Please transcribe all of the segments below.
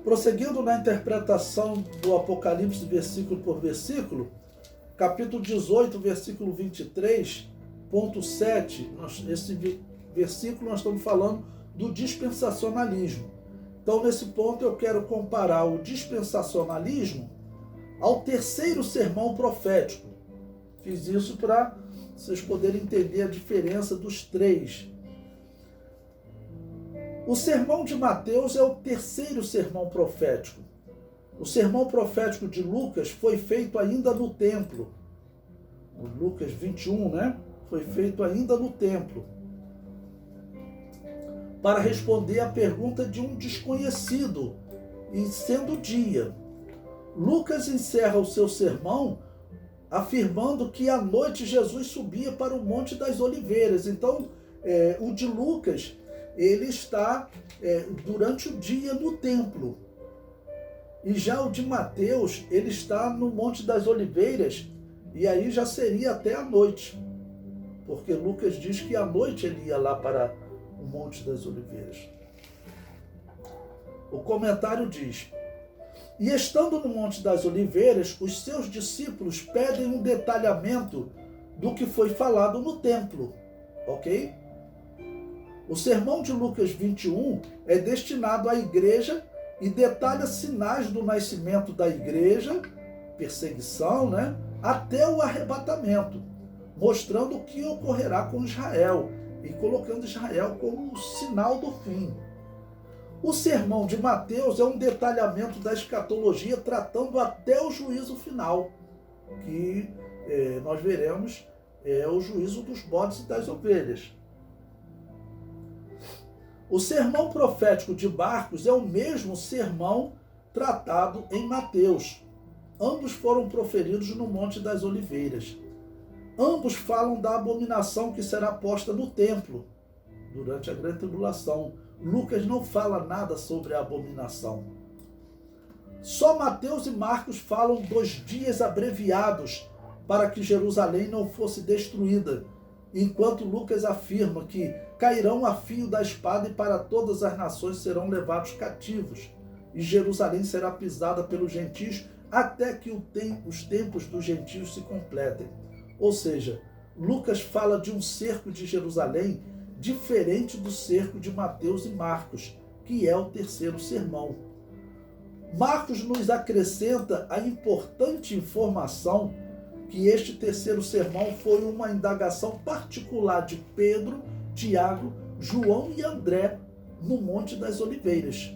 Prosseguindo na interpretação do Apocalipse versículo por versículo, capítulo 18, versículo 23, ponto 7, esse versículo nós estamos falando do dispensacionalismo. Então, nesse ponto, eu quero comparar o dispensacionalismo ao terceiro sermão profético. Fiz isso para vocês poderem entender a diferença dos três. O sermão de Mateus é o terceiro sermão profético. O sermão profético de Lucas foi feito ainda no templo. O Lucas 21, né? Foi feito ainda no templo, para responder à pergunta de um desconhecido, e sendo dia. Lucas encerra o seu sermão afirmando que à noite Jesus subia para o Monte das Oliveiras. Então, o de Lucas, ele está durante o dia no templo. E já o de Mateus, ele está no Monte das Oliveiras, e aí já seria até a noite. Porque Lucas diz que à noite ele ia lá para o Monte das Oliveiras. O comentário diz: e estando no Monte das Oliveiras, os seus discípulos pedem um detalhamento do que foi falado no templo. Ok? O sermão de Lucas 21 é destinado à igreja e detalha sinais do nascimento da igreja, perseguição, né, até o arrebatamento, mostrando o que ocorrerá com Israel e colocando Israel como sinal do fim. O sermão de Mateus é um detalhamento da escatologia, tratando até o juízo final, que nós veremos é o juízo dos bodes e das ovelhas. O sermão profético de Marcos é o mesmo sermão tratado em Mateus. Ambos foram proferidos no Monte das Oliveiras. Ambos falam da abominação que será posta no templo durante a grande tribulação. Lucas não fala nada sobre a abominação. Só Mateus e Marcos falam dos dias abreviados para que Jerusalém não fosse destruída, enquanto Lucas afirma que cairão a fio da espada e para todas as nações serão levados cativos, e Jerusalém será pisada pelos gentios até que os tempos dos gentios se completem. Ou seja, Lucas fala de um cerco de Jerusalém diferente do cerco de Mateus e Marcos, que é o terceiro sermão. Marcos nos acrescenta a importante informação que este terceiro sermão foi uma indagação particular de Pedro, Tiago, João e André no Monte das Oliveiras.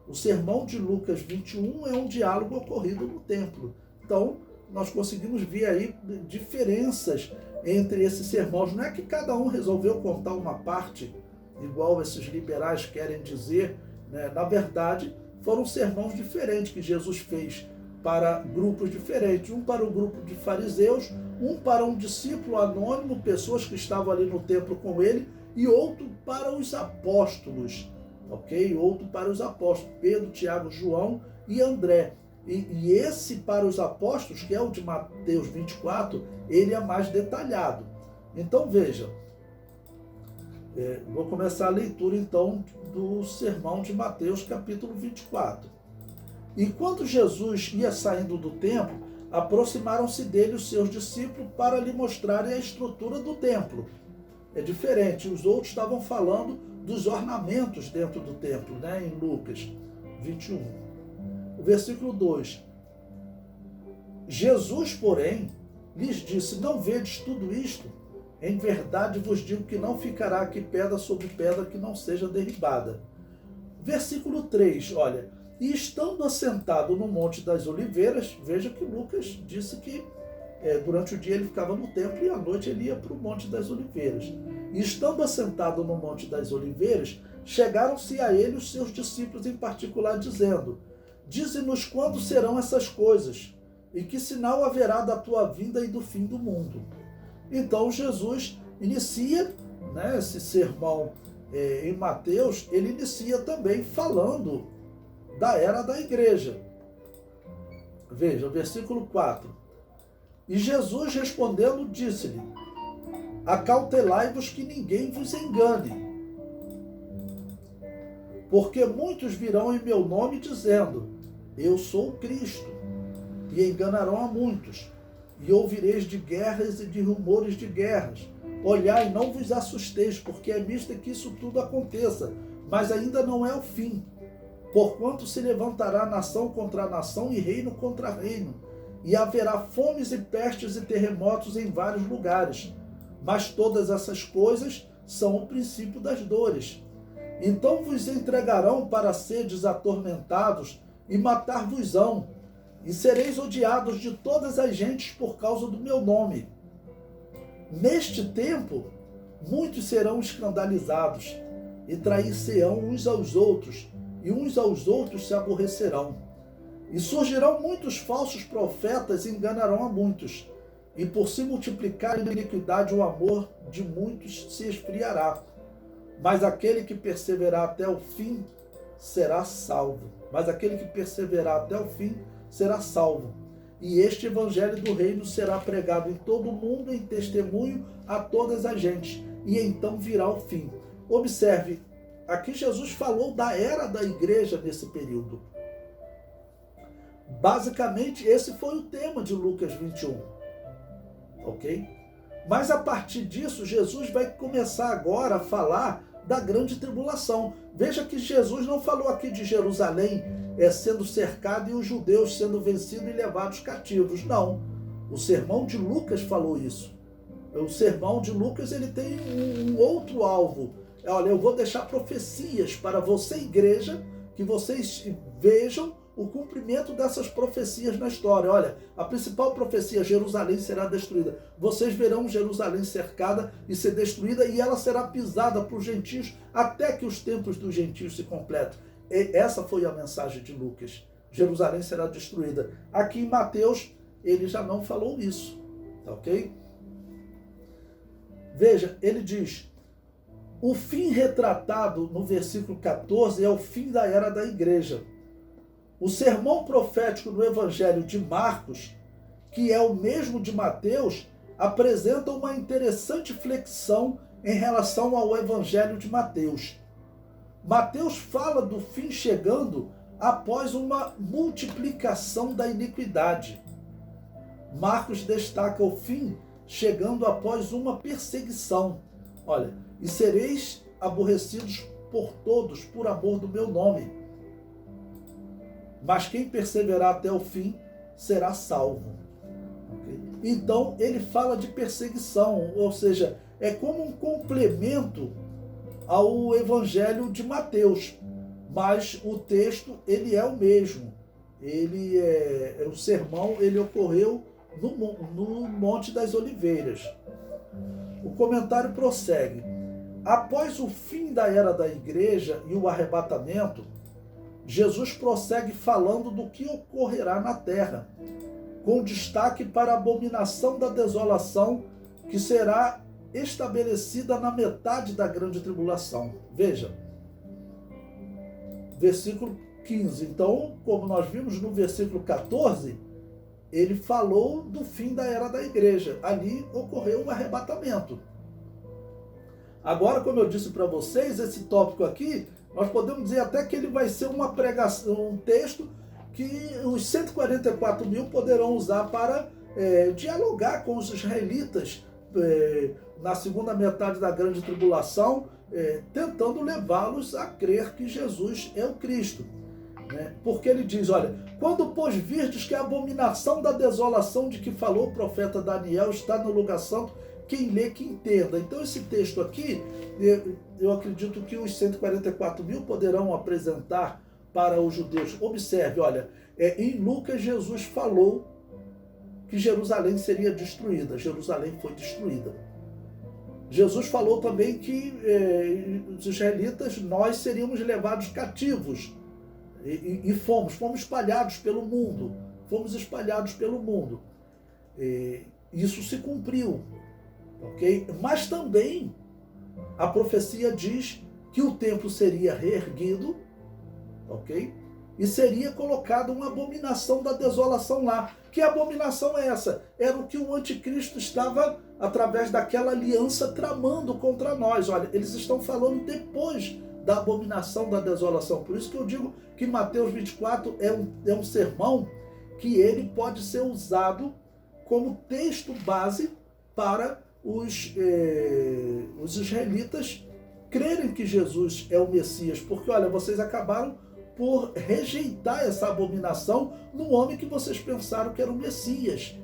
O sermão de Lucas 21 é um diálogo ocorrido no templo. Então, nós conseguimos ver aí diferenças entre esses sermões. Não é que cada um resolveu contar uma parte, igual esses liberais querem dizer, né? Na verdade, foram sermões diferentes que Jesus fez para grupos diferentes. Um para o grupo de fariseus, um para um discípulo anônimo, pessoas que estavam ali no templo com ele, e outro para os apóstolos, ok? Outro para os apóstolos, Pedro, Tiago, João e André. E esse para os apóstolos, que é o de Mateus 24, ele é mais detalhado. Então veja, vou começar a leitura então do sermão de Mateus capítulo 24. Enquanto Jesus ia saindo do templo, aproximaram-se dele os seus discípulos para lhe mostrarem a estrutura do templo. É diferente, os outros estavam falando dos ornamentos dentro do templo, né, em Lucas 21. O versículo 2. Jesus, porém, lhes disse: não vedes tudo isto? Em verdade vos digo que não ficará aqui pedra sobre pedra que não seja derribada. Versículo 3, olha: e estando assentado no Monte das Oliveiras, veja que Lucas disse que durante o dia ele ficava no templo e à noite ele ia para o Monte das Oliveiras. E estando assentado no Monte das Oliveiras, chegaram-se a ele os seus discípulos em particular, dizendo: dize-nos quando serão essas coisas, e que sinal haverá da tua vinda e do fim do mundo. Então Jesus inicia, né, esse sermão em Mateus, ele inicia também falando da era da igreja. Veja, o versículo 4. E Jesus respondendo disse-lhe: acautelai-vos que ninguém vos engane, Porque muitos virão em meu nome dizendo, eu sou o Cristo, e enganarão a muitos. E ouvireis de guerras e de rumores de guerras. Olhai, não vos assusteis, porque é visto que isso tudo aconteça, mas ainda não é o fim. Porquanto se levantará nação contra nação e reino contra reino, e haverá fomes e pestes e terremotos em vários lugares. Mas todas essas coisas são o princípio das dores. Então vos entregarão para seres atormentados e matar-vos-ão, e sereis odiados de todas as gentes por causa do meu nome. Neste tempo, muitos serão escandalizados, e trair-se-ão uns aos outros, e uns aos outros se aborrecerão. E surgirão muitos falsos profetas e enganarão a muitos. E por se multiplicar a iniquidade, o amor de muitos se esfriará. Mas aquele que perseverar até o fim será salvo. Mas aquele que perseverar até o fim será salvo. E este evangelho do reino será pregado em todo o mundo em testemunho a todas as gentes. E então virá o fim. Observe, aqui Jesus falou da era da igreja nesse período. Basicamente, esse foi o tema de Lucas 21. Ok? Mas a partir disso, Jesus vai começar agora a falar da grande tribulação. Veja que Jesus não falou aqui de Jerusalém sendo cercado e os judeus sendo vencidos e levados cativos. Não. O sermão de Lucas falou isso. O sermão de Lucas ele tem um outro alvo. Olha, eu vou deixar profecias para você, igreja, que vocês vejam o cumprimento dessas profecias na história. Olha, a principal profecia, Jerusalém será destruída. Vocês verão Jerusalém cercada e ser destruída, e ela será pisada por gentios até que os tempos dos gentios se completem. E essa foi a mensagem de Lucas. Jerusalém será destruída. Aqui em Mateus, ele já não falou isso. Tá ok? Veja, ele diz, o fim retratado no versículo 14 é o fim da era da igreja. O sermão profético no Evangelho de Marcos, que é o mesmo de Mateus, apresenta uma interessante flexão em relação ao Evangelho de Mateus. Mateus fala do fim chegando após uma multiplicação da iniquidade. Marcos destaca o fim chegando após uma perseguição. Olha, e sereis aborrecidos por todos por amor do meu nome. Mas quem perseverar até o fim será salvo. Okay? Então, ele fala de perseguição, ou seja, é como um complemento ao Evangelho de Mateus, mas o texto ele é o mesmo. O sermão ele ocorreu no Monte das Oliveiras. O comentário prossegue. Após o fim da era da igreja e o arrebatamento, Jesus prossegue falando do que ocorrerá na terra, com destaque para a abominação da desolação que será estabelecida na metade da grande tribulação. Veja, versículo 15. Então, como nós vimos no versículo 14, ele falou do fim da era da igreja. Ali ocorreu um arrebatamento. Agora, como eu disse para vocês, esse tópico aqui, nós podemos dizer até que ele vai ser uma pregação, um texto que os 144 mil poderão usar para dialogar com os israelitas na segunda metade da grande tribulação, tentando levá-los a crer que Jesus é o Cristo. Porque ele diz, olha, quando pois virdes que a abominação da desolação de que falou o profeta Daniel está no lugar santo, quem lê que entenda. Então esse texto aqui, eu acredito que os 144 mil poderão apresentar para os judeus. Observe, olha, em Lucas Jesus falou que Jerusalém seria destruída. Jerusalém foi destruída. Jesus falou também que os israelitas, nós seríamos levados cativos. E fomos espalhados pelo mundo. Fomos espalhados pelo mundo. Isso se cumpriu. Okay? Mas também a profecia diz que o templo seria reerguido, ok? E seria colocada uma abominação da desolação lá. Que abominação é essa? Era o que o anticristo estava, através daquela aliança, tramando contra nós. Olha, eles estão falando depois da abominação da desolação. Por isso que eu digo que Mateus 24 é um sermão que ele pode ser usado como texto base para os israelitas crerem que Jesus é o Messias. Porque, olha, vocês acabaram por rejeitar essa abominação no homem que vocês pensaram que era o Messias.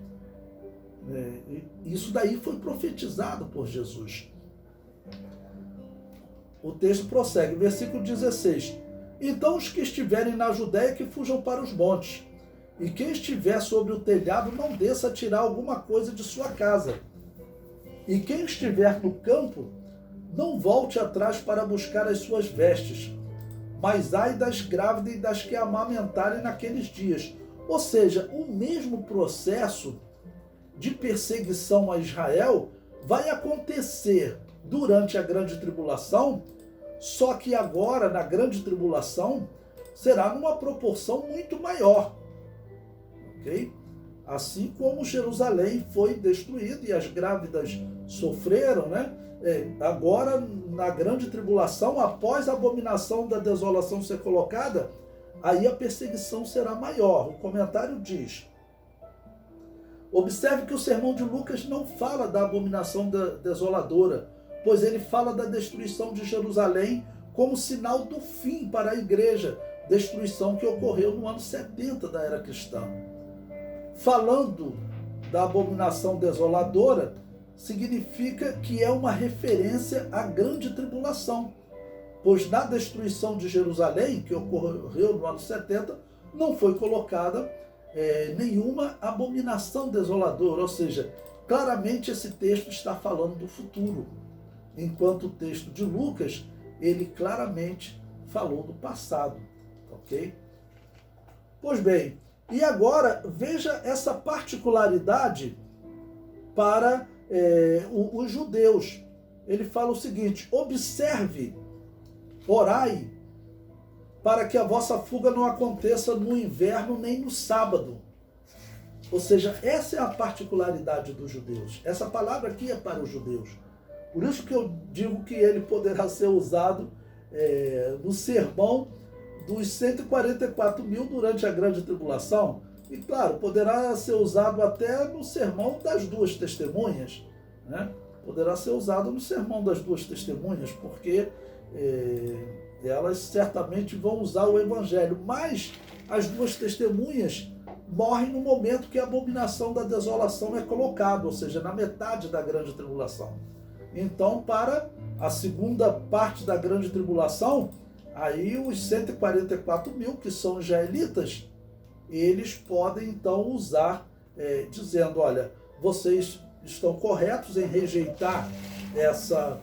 Isso daí foi profetizado por Jesus. O texto prossegue, versículo 16. Então os que estiverem na Judéia que fujam para os montes, e quem estiver sobre o telhado não desça a tirar alguma coisa de sua casa. E quem estiver no campo, não volte atrás para buscar as suas vestes. Mas ai das grávidas e das que amamentarem naqueles dias. Ou seja, o mesmo processo de perseguição a Israel vai acontecer durante a grande tribulação, só que agora, na grande tribulação, será numa proporção muito maior. Ok? Assim como Jerusalém foi destruída e as grávidas sofreram, né? Agora, na grande tribulação, após a abominação da desolação ser colocada, aí a perseguição será maior. O comentário diz: observe que o sermão de Lucas não fala da abominação desoladora, pois ele fala da destruição de Jerusalém como sinal do fim para a igreja, destruição que ocorreu no ano 70 da era cristã. Falando da abominação desoladora, significa que é uma referência à grande tribulação, pois na destruição de Jerusalém, que ocorreu no ano 70, não foi colocada nenhuma abominação desoladora, ou seja, claramente esse texto está falando do futuro, enquanto o texto de Lucas, ele claramente falou do passado, ok? Pois bem, e agora veja essa particularidade para os judeus. Ele fala o seguinte: observe, orai, para que a vossa fuga não aconteça no inverno nem no sábado. Ou seja, essa é a particularidade dos judeus. Essa palavra aqui é para os judeus. Por isso que eu digo que ele poderá ser usado no sermão dos 144 mil durante a grande tribulação. E claro, poderá ser usado até no sermão das duas testemunhas, né? Poderá ser usado no sermão das duas testemunhas, porque elas certamente vão usar o evangelho. Mas as duas testemunhas morrem no momento que a abominação da desolação é colocada, ou seja, na metade da grande tribulação. Então, para a segunda parte da grande tribulação, aí os 144 mil, que são israelitas, eles podem então usar, dizendo: olha, vocês estão corretos em rejeitar essa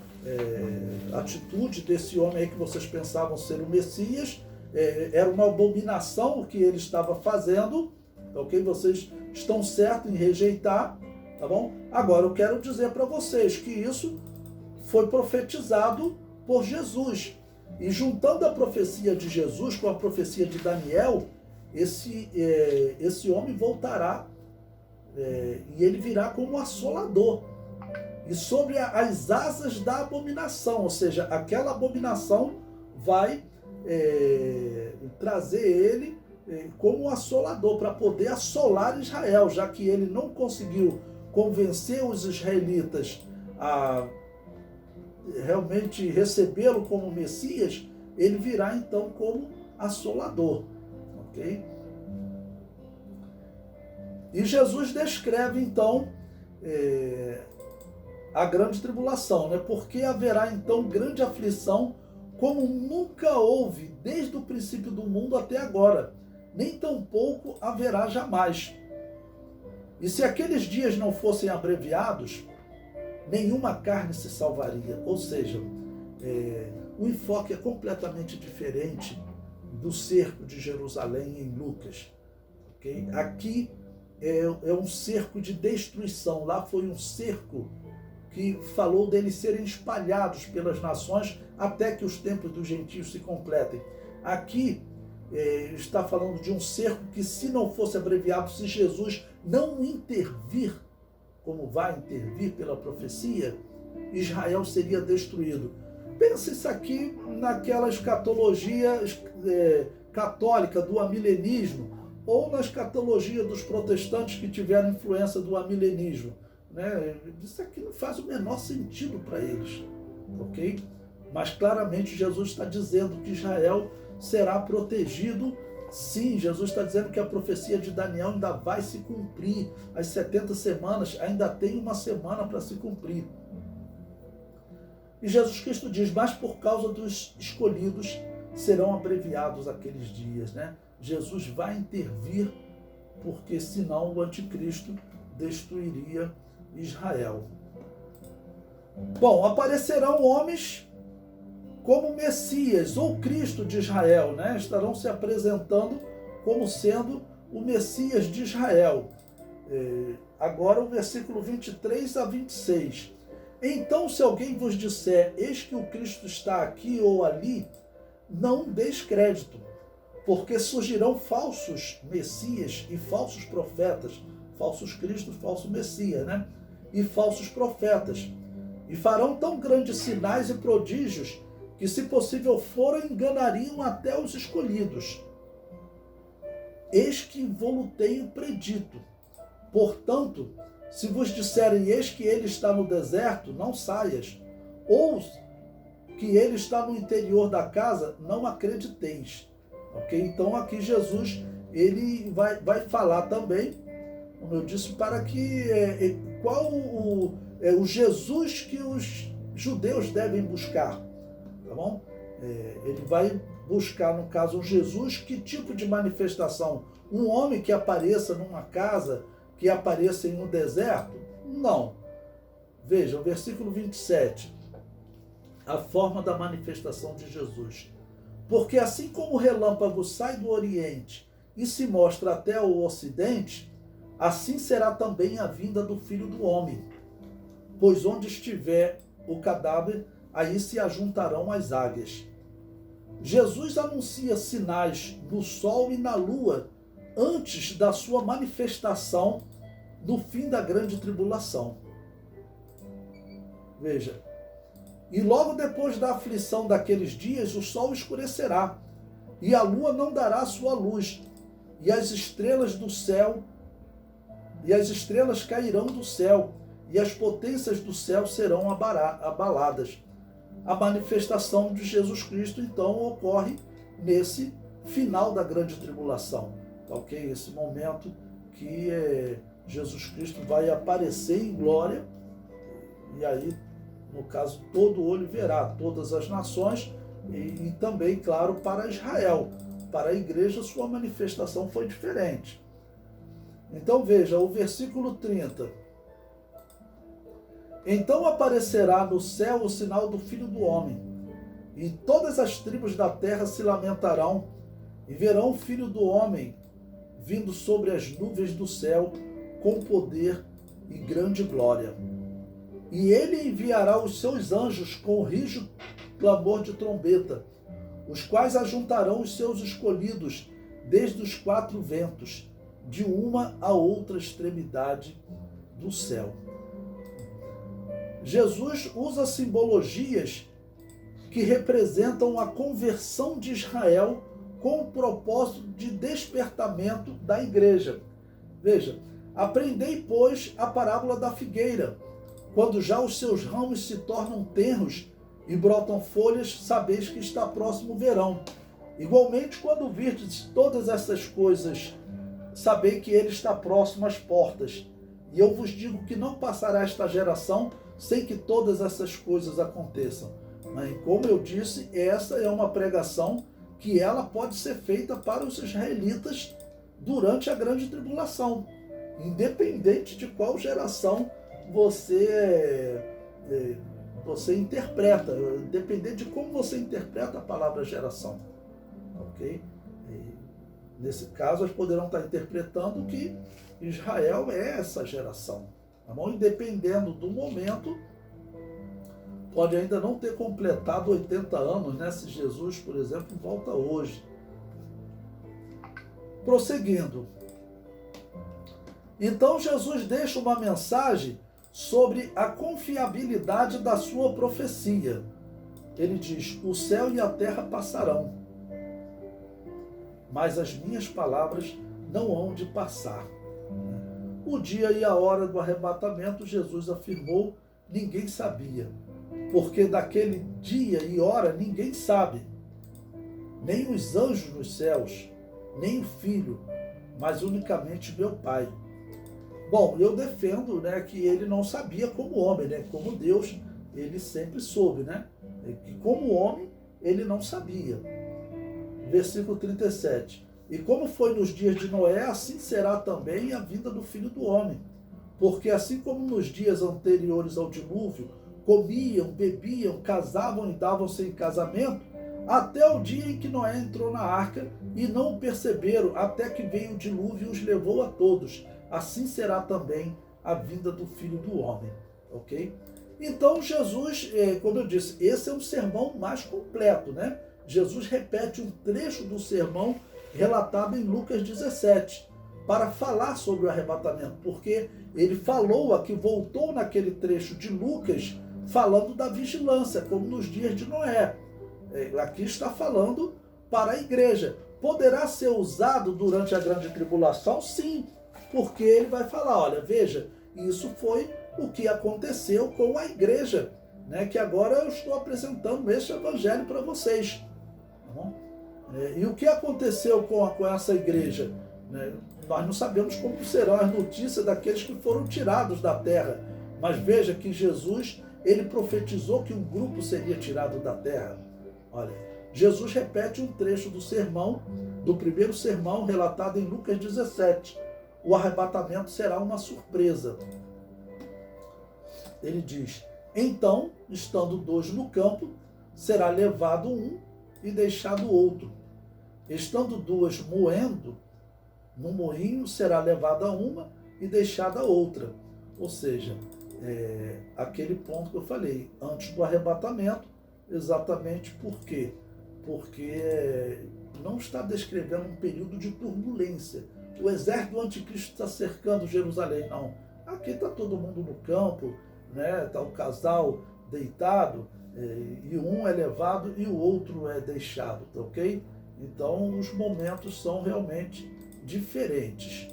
atitude desse homem aí que vocês pensavam ser o Messias, era uma abominação o que ele estava fazendo, ok? Vocês estão certos em rejeitar, tá bom? Agora eu quero dizer para vocês que isso foi profetizado por Jesus. E juntando a profecia de Jesus com a profecia de Daniel, esse homem voltará e ele virá como assolador. E sobre as asas da abominação, ou seja, aquela abominação vai trazer ele como assolador, para poder assolar Israel, já que ele não conseguiu convencer os israelitas a realmente recebê-lo como Messias, ele virá então como assolador, ok? E Jesus descreve então a grande tribulação, né? Porque haverá então grande aflição como nunca houve desde o princípio do mundo até agora, nem tampouco haverá jamais. E se aqueles dias não fossem abreviados, nenhuma carne se salvaria. Ou seja, o enfoque é completamente diferente do cerco de Jerusalém em Lucas. Okay? Aqui é um cerco de destruição. Lá foi um cerco que falou deles serem espalhados pelas nações até que os tempos dos gentios se completem. Aqui está falando de um cerco que, se não fosse abreviado, se Jesus não intervir, como vai intervir pela profecia, Israel seria destruído. Pensa isso aqui naquela escatologia católica do amilenismo, ou na escatologia dos protestantes que tiveram influência do amilenismo, né? Isso aqui não faz o menor sentido para eles, ok? Mas claramente Jesus está dizendo que Israel será protegido. Sim, Jesus está dizendo que a profecia de Daniel ainda vai se cumprir. As 70 semanas, ainda tem uma semana para se cumprir. E Jesus Cristo diz, mas por causa dos escolhidos serão abreviados aqueles dias, né? Jesus vai intervir, porque senão o anticristo destruiria Israel. Bom, aparecerão homens como Messias ou Cristo de Israel, né? Estarão se apresentando como sendo o Messias de Israel. Agora o versículo 23 a 26. Então, se alguém vos disser, eis que o Cristo está aqui ou ali, não deis crédito, porque surgirão falsos Messias e falsos profetas, falsos Cristos, falso Messias, né? E falsos profetas. E farão tão grandes sinais e prodígios que, se possível for, enganariam até os escolhidos. Eis que vou-lo tenho predito. Portanto, se vos disserem, eis que ele está no deserto, não saias. Ou que ele está no interior da casa, não acrediteis. Ok? Então aqui Jesus ele vai falar também, como eu disse, para que qual o Jesus que os judeus devem buscar. Tá bom? Ele vai buscar, no caso, um Jesus, que tipo de manifestação? Um homem que apareça numa casa, que apareça em um deserto? Não. Veja, o versículo 27, a forma da manifestação de Jesus. Porque assim como o relâmpago sai do Oriente e se mostra até o Ocidente, assim será também a vinda do Filho do Homem. Pois onde estiver o cadáver, aí se ajuntarão as águias. Jesus anuncia sinais no sol e na lua antes da sua manifestação no fim da grande tribulação. Veja, e logo depois da aflição daqueles dias, o sol escurecerá, e a lua não dará sua luz, e as estrelas do céu, e as estrelas cairão do céu, e as potências do céu serão abaladas. A manifestação de Jesus Cristo, então, ocorre nesse final da grande tribulação. Ok? Esse momento que Jesus Cristo vai aparecer em glória, e aí, no caso, todo olho verá, todas as nações, e também, claro, para Israel. Para a igreja, sua manifestação foi diferente. Então veja, o versículo 30. Então aparecerá no céu o sinal do Filho do Homem, e todas as tribos da terra se lamentarão, e verão o Filho do Homem vindo sobre as nuvens do céu, com poder e grande glória. E ele enviará os seus anjos com o rijo clamor de trombeta, os quais ajuntarão os seus escolhidos desde os quatro ventos, de uma a outra extremidade do céu. Jesus usa simbologias que representam a conversão de Israel com o propósito de despertamento da igreja. Veja, aprendei, pois, a parábola da figueira. Quando já os seus ramos se tornam tenros e brotam folhas, sabeis que está próximo o verão. Igualmente, quando virdes todas essas coisas, sabei que ele está próximo às portas. E eu vos digo que não passará esta geração sem que todas essas coisas aconteçam. Mas, como eu disse, essa é uma pregação que ela pode ser feita para os israelitas durante a grande tribulação, independente de qual geração você interpreta, independente de como você interpreta a palavra geração. Ok? Nesse caso, eles poderão estar interpretando que Israel é essa geração. Tá bom? E dependendo do momento, pode ainda não ter completado 80 anos, né? Se Jesus, por exemplo, volta hoje. Prosseguindo. Então Jesus deixa uma mensagem sobre a confiabilidade da sua profecia. ele diz: o céu e a terra passarão, mas as minhas palavras não hão de passar. O dia e a hora do arrebatamento, Jesus afirmou, ninguém sabia, porque daquele dia e hora ninguém sabe, nem os anjos nos céus, nem o Filho, mas unicamente meu Pai. Bom, eu defendo, que ele não sabia como homem, como Deus, ele sempre soube, que como homem ele não sabia. Versículo 37. E como foi nos dias de Noé, assim será também a vinda do Filho do Homem. Porque assim como nos dias anteriores ao dilúvio, comiam, bebiam, casavam e davam-se em casamento, até o dia em que Noé entrou na arca e não o perceberam, até que veio o dilúvio e os levou a todos. Assim será também a vinda do Filho do Homem. Ok? Então Jesus, como eu disse, esse é um sermão mais completo, Jesus repete um trecho do sermão relatado em Lucas 17, para falar sobre o arrebatamento, porque ele falou aqui, voltou naquele trecho de Lucas, falando da vigilância, como nos dias de Noé. Aqui está falando para a igreja. Poderá ser usado durante a grande tribulação? Sim, porque ele vai falar, olha, veja, isso foi o que aconteceu com a igreja, que agora eu estou apresentando este evangelho para vocês. Tá bom? E o que aconteceu com essa igreja? Nós não sabemos como serão as notícias daqueles que foram tirados da terra, mas veja que Jesus, ele profetizou que um grupo seria tirado da terra. Olha, Jesus repete um trecho do sermão, do primeiro sermão relatado em Lucas 17. O arrebatamento será uma surpresa. Ele diz: então, estando dois no campo, será levado um e deixado outro. Estando duas moendo, no moinho será levada uma e deixada outra. Ou seja, aquele ponto que eu falei, antes do arrebatamento, exatamente por quê? Porque não está descrevendo um período de turbulência. O exército do anticristo está cercando Jerusalém, não. Aqui está todo mundo no campo, está o casal deitado, e um é levado e o outro é deixado, tá ok? Então os momentos são realmente diferentes.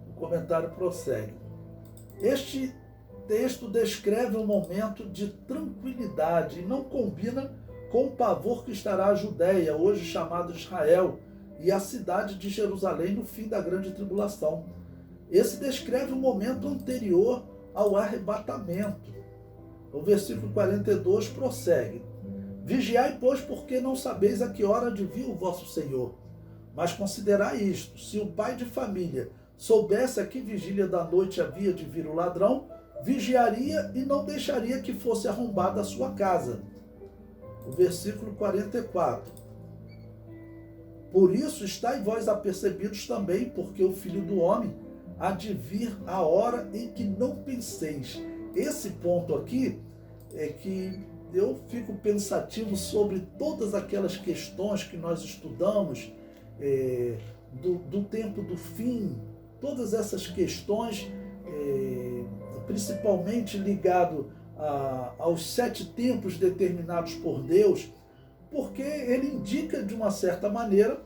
O comentário prossegue. Este texto descreve um momento de tranquilidade e não combina com o pavor que estará a Judéia, hoje chamado Israel, e a cidade de Jerusalém no fim da grande tribulação. Esse descreve um momento anterior ao arrebatamento. O versículo 42 prossegue. Vigiai, pois, porque não sabeis a que hora de vir o vosso Senhor. Mas considerai isto, se o pai de família soubesse a que vigília da noite havia de vir o ladrão, vigiaria e não deixaria que fosse arrombada a sua casa. O versículo 44. Por isso estáis vós apercebidos também, porque o Filho do Homem há de vir a hora em que não penseis. Esse ponto aqui é que eu fico pensativo sobre todas aquelas questões que nós estudamos, do tempo do fim, todas essas questões, principalmente ligado aos 7 tempos determinados por Deus, porque ele indica de uma certa maneira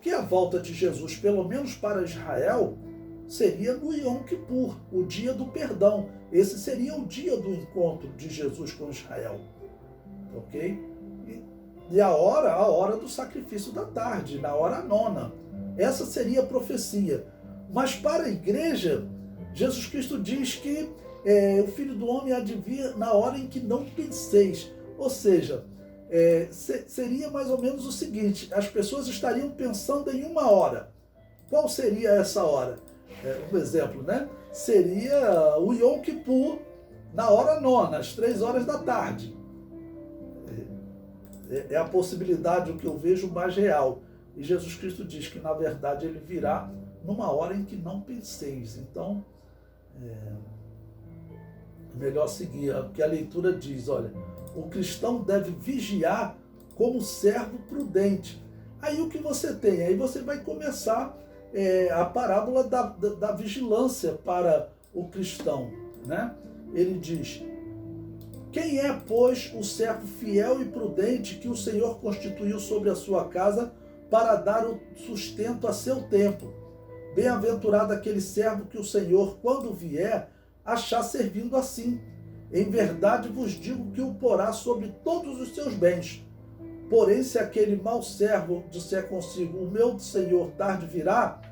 que a volta de Jesus, pelo menos para Israel, seria no Yom Kippur, o dia do perdão. Esse seria o dia do encontro de Jesus com Israel. Ok? E a hora do sacrifício da tarde, na hora 9. Essa seria a profecia. Mas para a igreja, Jesus Cristo diz que o Filho do Homem há de vir na hora em que não penseis. Ou seja, seria mais ou menos o seguinte: as pessoas estariam pensando em uma hora. Qual seria essa hora? Um exemplo, seria o Yom Kippur na hora 9, às 3 horas da tarde. É a possibilidade, o que eu vejo mais real. E Jesus Cristo diz que, na verdade, ele virá numa hora em que não penseis. Então, é melhor seguir o que a leitura diz. Olha, o cristão deve vigiar como servo prudente. Aí o que você tem? Aí você vai começar a parábola da vigilância para o cristão. Ele diz Quem é, pois, o servo fiel e prudente que o Senhor constituiu sobre a sua casa para dar o sustento a seu tempo? Bem-aventurado aquele servo que o Senhor, quando vier, achar servindo assim. Em verdade vos digo que o porá sobre todos os seus bens. Porém, se aquele mau servo disser consigo, o meu Senhor tarde virá,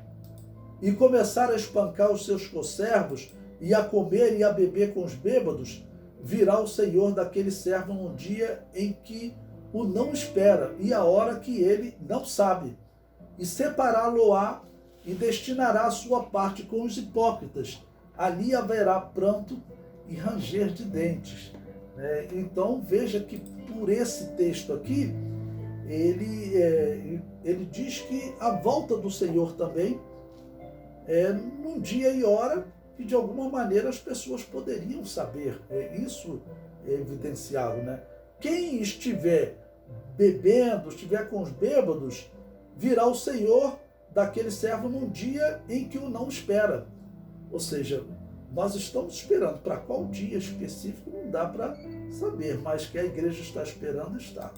e começar a espancar os seus conservos, e a comer e a beber com os bêbados, virá o Senhor daquele servo num dia em que o não espera, e a hora que ele não sabe, e separá-lo-á, e destinará a sua parte com os hipócritas. Ali haverá pranto e ranger de dentes. Então veja que por esse texto aqui, ele diz que a volta do Senhor também é num dia e hora que de alguma maneira as pessoas poderiam saber. Isso é evidenciado, né? Quem estiver bebendo, estiver com os bêbados, virá o Senhor daquele servo num dia em que o não espera. Ou seja, nós estamos esperando. Para qual dia específico não dá para saber, mas que a igreja está esperando, está.